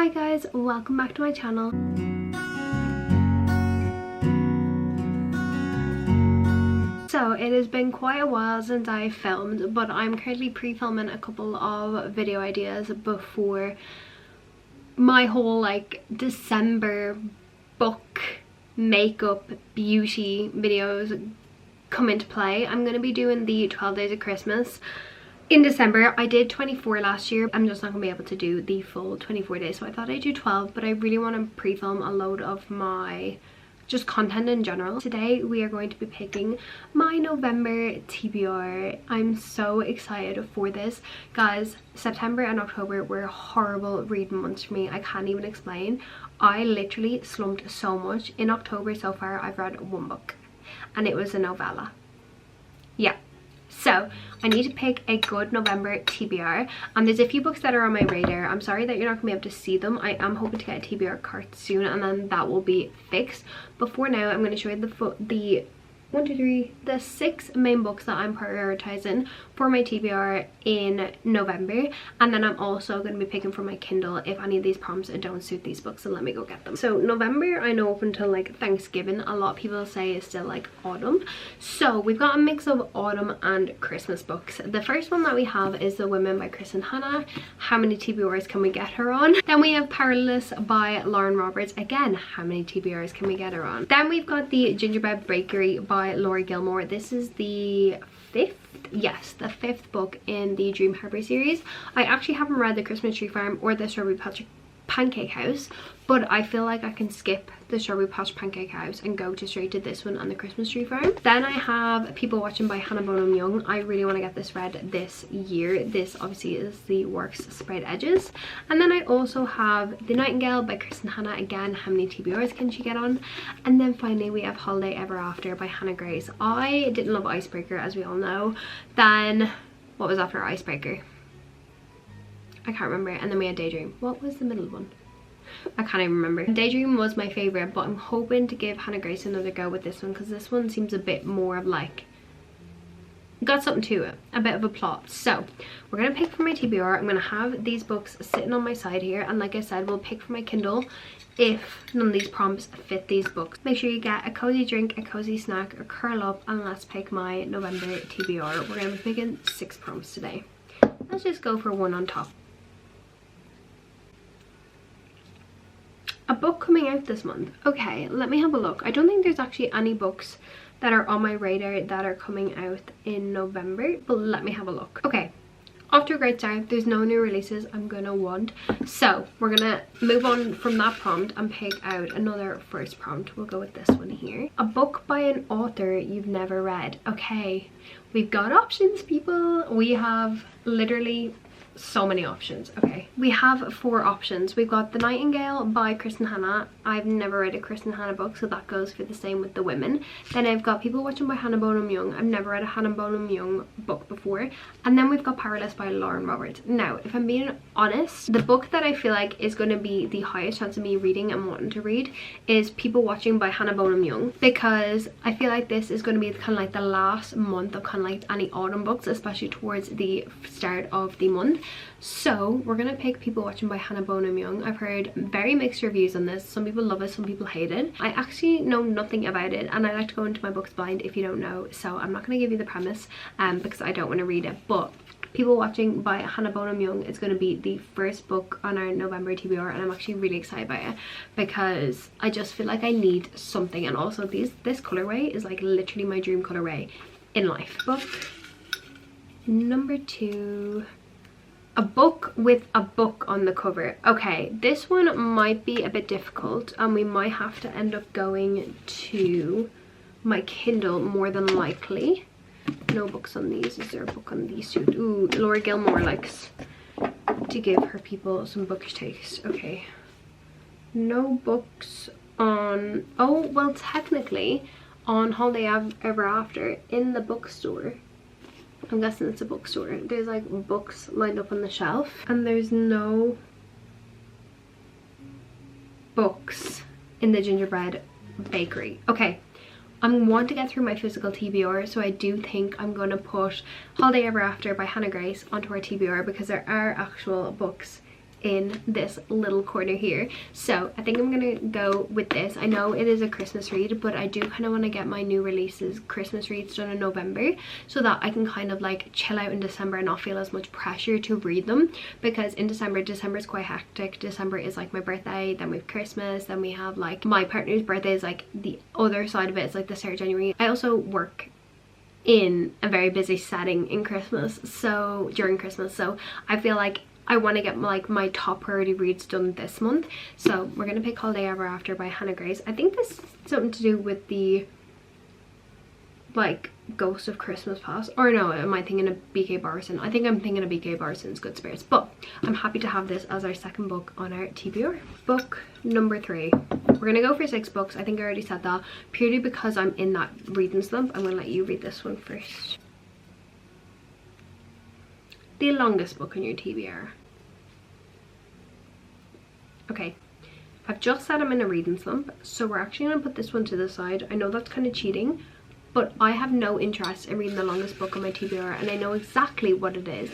Hi guys, welcome back to my channel. So it has been quite a while since I filmed, but I'm currently pre-filming a couple of video ideas before my whole like December book makeup beauty videos come into play. I'm going to be doing the 12 days of Christmas in December. I did 24 last year. I'm just not gonna be able to do the full 24 days, so I thought I'd do 12, but I really want to pre-film a load of my just content in general. Today we are going to be picking my November TBR. I'm so excited for this. Guys, September and October were horrible reading months for me. I can't even explain. I literally slumped so much. In October so far I've read one book and it was a novella. Yeah. So I need to pick a good November TBR, and there's a few books that are on my radar. I'm sorry that you're not gonna be able to see them. I am hoping to get a TBR cart soon, and then that will be fixed. But for now, I'm going to show you the 6 main books that I'm prioritizing for my TBR in November, and then I'm also going to be picking from my Kindle if any of these prompts don't suit these books, and let me go get them. So November, I know up until like Thanksgiving, a lot of people say is still like autumn. So we've got a mix of autumn and Christmas books. The first one that we have is The Women by Kristen Hanna. How many TBRs can we get her on? Then we have Powerless by Lauren Roberts. Again, how many TBRs can we get her on? Then we've got The Gingerbread Bakery by Laurie Gilmore. This is the 5th, yes, the 5th book in the Dream Harbour series. I actually haven't read The Christmas Tree Farm or The Strawberry Patch Pancake House, but I feel like I can skip The Strawberry Patch Pancake House and go straight to this one and The Christmas Tree Farm. Then I have People Watching by Hannah Bonham Young. I really want to get this read this year. This obviously is the works Spread Edges. And then I also have The Nightingale by Kristen Hanna. Again, how many TBRs can she get on? And then finally we have Holiday Ever After by Hannah Grace. I didn't love Icebreaker, as we all know. Then what was after Icebreaker? I can't remember. And then we had Daydream. What was the middle one? I can't even remember. Daydream was my favorite, but I'm hoping to give Hannah Grace another go with this one, because this one seems a bit more of like, got something to it, a bit of a plot. So we're gonna pick from my TBR. I'm gonna have these books sitting on my side here, and like I said, we'll pick from my Kindle if none of these prompts fit these books. Make sure you get a cozy drink, a cozy snack, or curl up, and let's pick my November TBR. We're gonna be picking 6 prompts today. Let's just go for one on top. A book coming out this month. Okay, let me have a look. I don't think there's actually any books that are on my radar that are coming out in November, but let me have a look. Okay, off to a great start. There's no new releases I'm gonna want, so we're gonna move on from that prompt and pick out another first prompt. We'll go with this one here. A book by an author you've never read. Okay, we've got options, people. We have literally so many options. Okay, we have 4 options. We've got The Nightingale by Kristen Hanna. I've never read a Kristen Hanna book, so that goes for the same with The Women. Then I've got People Watching by Hannah Bonham Young. I've never read a Hannah Bonham Young book before. And then we've got Powerless by Lauren Roberts. Now, if I'm being honest, the book that I feel like is going to be the highest chance of me reading and wanting to read is People Watching by Hannah Bonham Young, because I feel like this is going to be kind of like the last month of kind of like any autumn books, especially towards the start of the month. So we're gonna pick People Watching by Hannah Bonham Young. I've heard very mixed reviews on this. Some people love it, some people hate it. I actually know nothing about it, and I like to go into my books blind if you don't know, so I'm not gonna give you the premise because I don't want to read it. But People Watching by Hannah Bonham Young is going to be the first book on our November TBR, and I'm actually really excited by it because I just feel like I need something. And also this colorway is like literally my dream colorway in life. Book number 2. A book with a book on the cover. Okay, this one might be a bit difficult, and we might have to end up going to my Kindle more than likely. No books on these. Is there a book on these too? Ooh, Laura Gilmore likes to give her people some bookish taste. Okay, no books on, oh well, technically on Holiday Ever After in the bookstore. I'm guessing it's a bookstore. There's like books lined up on the shelf, and there's no books in the Gingerbread Bakery. Okay, I want to get through my physical TBR, so I do think I'm going to put Holiday Ever After by Hannah Grace onto our TBR, because there are actual books in this little corner here. So I think I'm gonna go with this. I know it is a Christmas read, but I do kind of want to get my new releases Christmas reads done in November so that I can kind of like chill out in December and not feel as much pressure to read them, because in December is quite hectic. December is like my birthday, then we have Christmas, then we have like my partner's birthday is like the other side of it. It's like the start of January. I also work in a very busy setting in Christmas, so during Christmas, so I feel like I want to get like my top priority reads done this month. So we're gonna pick Holiday Ever After by Hannah Grace. I think this is something to do with the like Ghost of Christmas Past, or no, am I thinking of BK Barson? I think I'm thinking of BK Barson's Good Spirits, but I'm happy to have this as our second book on our TBR. Book number 3. We're gonna go for 6 books. I think I already said that, purely because I'm in that reading slump. I'm gonna let you read this one first. The longest book on your TBR. Okay, I've just said I'm in a reading slump, so we're actually gonna put this one to the side. I know that's kind of cheating, but I have no interest in reading the longest book on my TBR, and I know exactly what it is,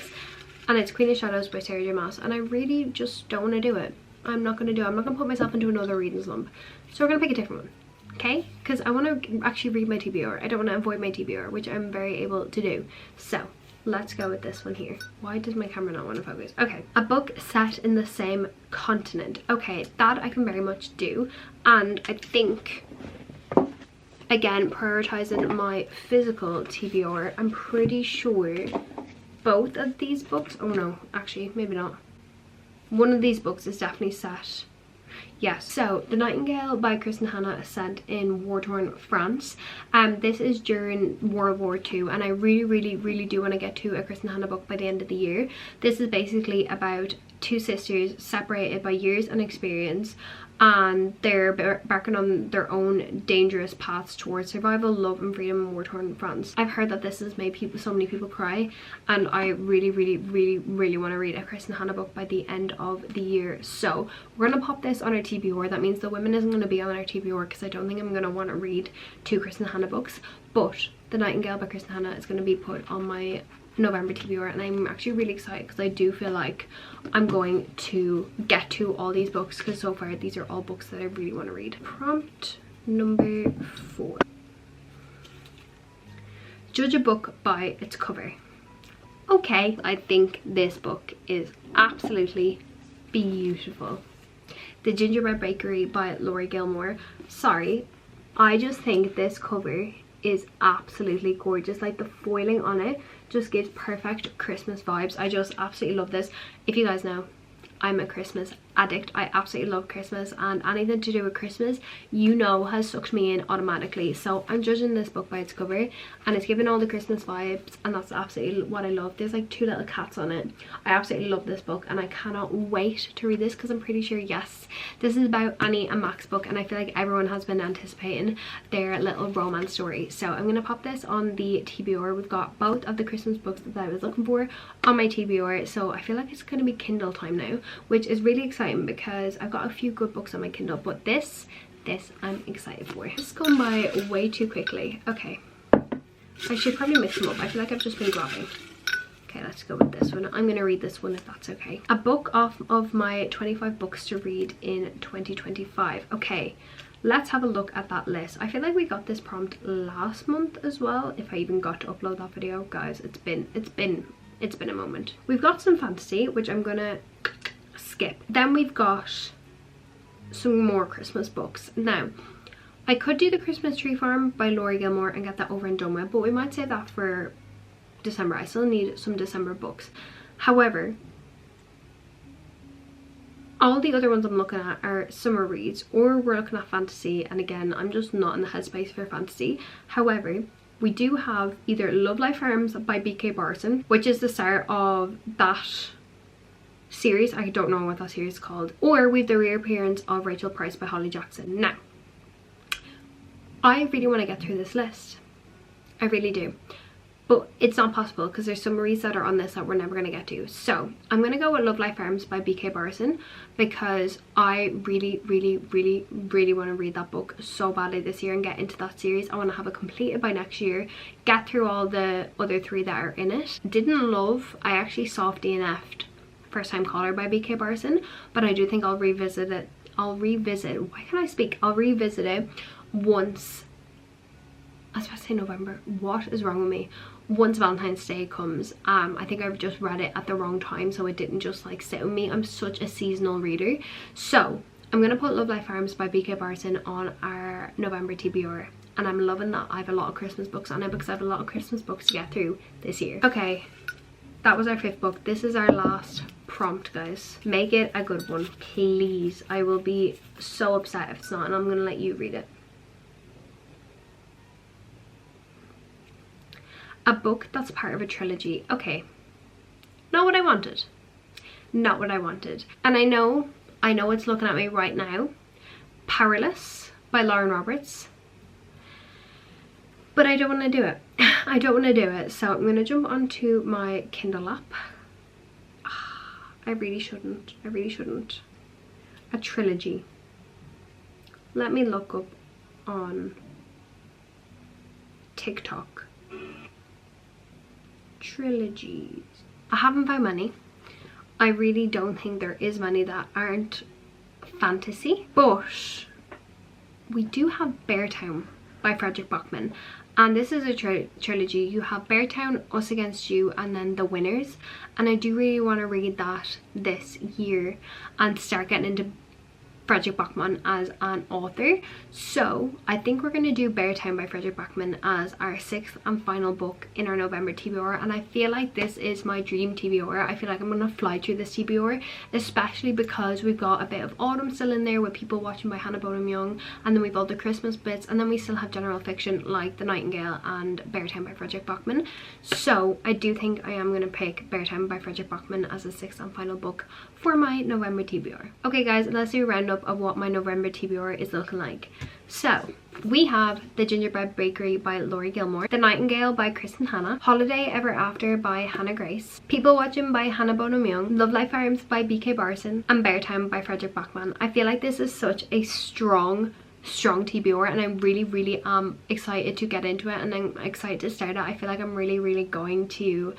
and it's Queen of Shadows by Sarah J Maas, and I really just don't want to do it. I'm not gonna put myself into another reading slump, so we're gonna pick a different one, okay? Because I want to actually read my TBR. I don't want to avoid my TBR, which I'm very able to do. So let's go with this one here. Why does my camera not want to focus? Okay, a book set in the same continent. Okay, that I can very much do, and I think, again, prioritizing my physical TBR, I'm pretty sure both of these books, oh no, actually maybe not, one of these books is definitely set. Yes, so The Nightingale by Kristen Hanna is set in war-torn France. This is during World War II, and I really do want to get to a Kristen Hanna book by the end of the year. This is basically about 2 sisters separated by years and experience, and they're embarking on their own dangerous paths towards survival, love and freedom in war-torn France. I've heard that this has made so many people cry, and I really want to read a Kristen Hanna book by the end of the year. So we're gonna pop this on our TBR. That means The Women isn't going to be on our TBR because I don't think I'm going to want to read 2 Kristen Hanna books, but The Nightingale by Kristen Hanna is going to be put on my November TBR, and I'm actually really excited because I do feel like I'm going to get to all these books, because so far these are all books that I really want to read. Prompt number 4. Judge a book by its cover. Okay, I think this book is absolutely beautiful. The Gingerbread Bakery by Laurie Gilmore. Sorry, I just think this cover is absolutely gorgeous. Like, the foiling on it just gives perfect Christmas vibes. I just absolutely love this. If you guys know, I'm a Christmas addict. I absolutely love Christmas, and anything to do with Christmas, you know, has sucked me in automatically. So I'm judging this book by its cover, and it's giving all the Christmas vibes, and that's absolutely what I love. There's like 2 little cats on it. I absolutely love this book, and I cannot wait to read this, because I'm pretty sure, yes, this is about Annie and Mac's book, and I feel like everyone has been anticipating their little romance story. So I'm gonna pop this on the TBR. We've got both of the Christmas books that I was looking for on my TBR, so I feel like it's gonna be Kindle time now, which is really exciting because I've got a few good books on my Kindle, but this I'm excited for. It's gone by way too quickly. Okay, I should probably mix them up. I feel like I've just been grabbing. Okay, let's go with this one. I'm gonna read this one if that's okay. A book off of my 25 books to read in 2025. Okay, let's have a look at that list. I feel like we got this prompt last month as well, if I even got to upload that video. Guys, it's been a moment. We've got some fantasy, which I'm gonna skip. Then we've got some more Christmas books. Now, I could do The Christmas Tree Farm by Laurie Gilmore and get that over and done with, but we might save that for December. I still need some December books. However, all the other ones I'm looking at are summer reads, or we're looking at fantasy, and again, I'm just not in the headspace for fantasy. However, we do have either Love Life Farms by BK Barson, which is the start of that series. I don't know what that series is called. Or we have the reappearance of Rachel Price by Holly Jackson. Now, I really want to get through this list. I really do. But it's not possible because there's some reads that are on this that we're never going to get to. So I'm going to go with Love Life Farms by BK Barson, because I really want to read that book so badly this year and get into that series. I want to have it completed by next year, get through all the other 3 that are in it. Didn't love, I actually soft DNF'd First Time Caller by BK Barson, but I do think I'll revisit it. I'll revisit it once, I was about to say November, what is wrong with me? Once Valentine's Day comes. I think I've just read it at the wrong time, so it didn't just like sit with me. I'm such a seasonal reader. So I'm gonna put Love Life Farms by BK Barson on our November TBR, and I'm loving that I have a lot of Christmas books on it because I have a lot of Christmas books to get through this year. Okay, that was our 5th book. This is our last prompt, guys. Make it a good one, please. I will be so upset if it's not, and I'm gonna let you read it. A book that's part of a trilogy. Okay, not what I wanted. Not what I wanted. And I know it's looking at me right now. Powerless by Lauren Roberts. But I don't want to do it. I don't want to do it. So I'm going to jump onto my Kindle app. I really shouldn't. I really shouldn't. A trilogy. Let me look up on TikTok. Trilogies. I haven't found many. I really don't think there is many that aren't fantasy, but we do have Beartown by Frederick Bachman, and this is a trilogy. You have Beartown, Us Against You, and then The Winners, and I do really want to read that this year and start getting into Frederick Bachman as an author. So I think we're going to do Beartown by Frederick Bachman as our 6th and final book in our November TBR, and I feel like this is my dream TBR. I feel like I'm going to fly through this TBR, especially because we've got a bit of autumn still in there with People Watching by Hannah Bonham Young, and then we've all the Christmas bits, and then we still have general fiction like The Nightingale and Beartown by Frederick Bachman. So I do think I am going to pick Beartown by Frederick Bachman as a 6th and final book for my November TBR. Okay guys, let's do a roundup of what my November TBR is looking like. So we have The Gingerbread Bakery by Laurie Gilmore, The Nightingale by Kristen Hanna, Holiday Ever After by Hannah Grace, People Watching by Hannah Bonham Young, Love Life Farms by BK Barson, and Beartown by Frederick Bachman. I feel like this is such a strong TBR, and I really am excited to get into it, and I'm excited to start it. I feel like I'm really going to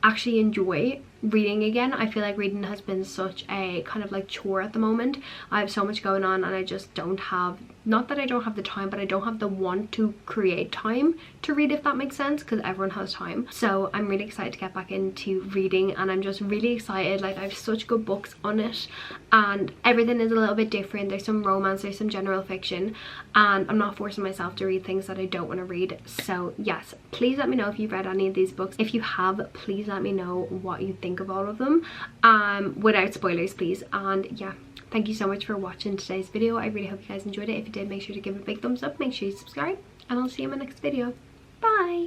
actually enjoy reading again. I feel like reading has been such a kind of like chore at the moment. I have so much going on, and I just don't have, not that I don't have the time, but I don't have the want to create time to read, if that makes sense, because everyone has time. So I'm really excited to get back into reading, and I'm just really excited. Like, I have such good books on it, and everything is a little bit different. There's some romance, there's some general fiction, and I'm not forcing myself to read things that I don't want to read. So yes, please let me know if you've read any of these books. If you have, please let me know what you think of all of them, without spoilers please. And yeah, thank you so much for watching today's video. I really hope you guys enjoyed it. If you did, make sure to give it a big thumbs up, make sure you subscribe, and I'll see you in my next video. Bye.